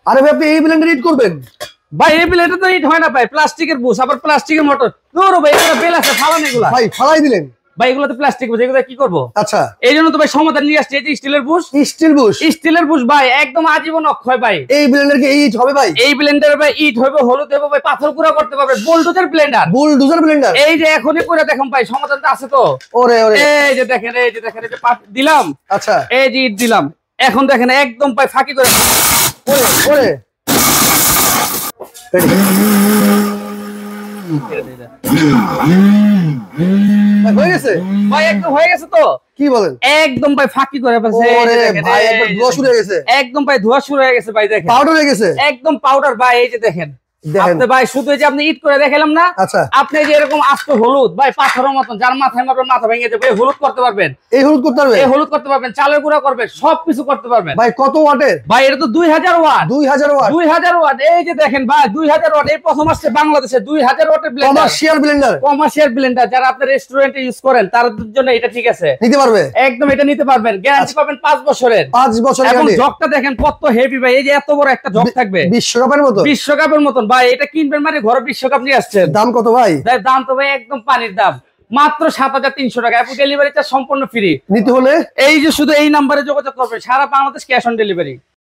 আরে ভাই আপনি এই ব্লেন্ডার হিট করবেন? ভাই এই ব্লেন্ডার তো হিট হয় না ভাই, প্লাস্টিকের বুশ আবার প্লাস্টিকের মোটর। দূর ভাই এগুলো বেল আছে, ফালান এগুলা। ভাই ফালাই দিলেন? ভাই এগুলো তো প্লাস্টিক বুশ, এগুলো কি করব? আচ্ছা এই জন্য তো ভাই সমাধান নিয়ে আসছে, এই যে স্টিলের বুশ। Still Bush? স্টিলের বুশ ভাই একদম আজীবন অক্ষয় ভাই। এই ব্লেন্ডার কি এই হিট হবে ভাই? এই ব্লেন্ডার ভাই ইট হবে, হলুদ হবে ভাই, পাথর গুঁড়া করতে পারবে, বুলডোজার ব্লেন্ডার। Bulldozer Blender? এই যে এখনই করে দেখুন ভাই, সমাধানটা আছে তো। ওরে ওরে এই যে দেখেন, এই যে দেখেন, এই যে দিলাম। আচ্ছা এই যে ইট দিলাম, এখন দেখেন একদম ভাই ফাঁকি করে। ওরে ওরে হয়ে গেছে ভাই, একদম হয়ে গেছে তো। কি বলেন? একদম ভাই ফাঁকি করে ফেলছে। ওরে ভাই একবার ধোয়া শুরু হয়ে গেছে। একদম ভাই ধোয়া শুরু হয়ে গেছে ভাই, দেখেন পাউডার হয়ে গেছে একদম পাউডার ভাই। এই যে দেখেন আপনি ভাই, শুধু এই যে আপনি ইট করে দেখালাম না, আচ্ছা আপনি যে এরকম আস্ত হলুদ ভাই পাথরের মতন, যার মাথায় মারবেন মাথা ভেঙে যাবে, এই হলুদ করতে পারবেন। এই হলুদ করতে পারবে? এই হলুদ করতে পারবেন, চালের গুঁড়া করবেন, সবকিছু করতে পারবেন ভাই কত ওয়াটের? ভাই এটা তো 2000 ওয়াট। 2000 ওয়াট? 2000 ওয়াট। এই যে দেখেন ভাই 2000 ওয়াট, এই প্রথম আসছে বাংলাদেশে 2000 ওয়াটের Blender. Commercial Blender? Commercial Blender, যারা আপনার রেস্টুরেন্টে ইউজ করেন তাদের জন্য এটা ঠিক আছে, নিতে পারবে একদম এটা নিতে পারবেন। গ্যারান্টি পাবেন 5 বছরের। 5 বছর এবং গ্যারান্টি? জগটা দেখেন কত হেভি ভাই, এই যে এত বড় একটা জগ থাকবে, বিশ্বকাপের মতো? বিশ্বকাপের মতন ভাই। এটা কিনবেন মানে ঘরে বিশ্বকাপ নিয়ে আসছেন। দাম কত ভাই? দাম তো ভাই একদম পানির দাম, মাত্র 7300 টাকা, এবং ডেলিভারি চার্জ সম্পূর্ণ ফ্রি। নিতে হলে এই যে শুধু এই নাম্বারে যোগাযোগ করবে, সারা বাংলাদেশ ক্যাশ অন ডেলিভারি।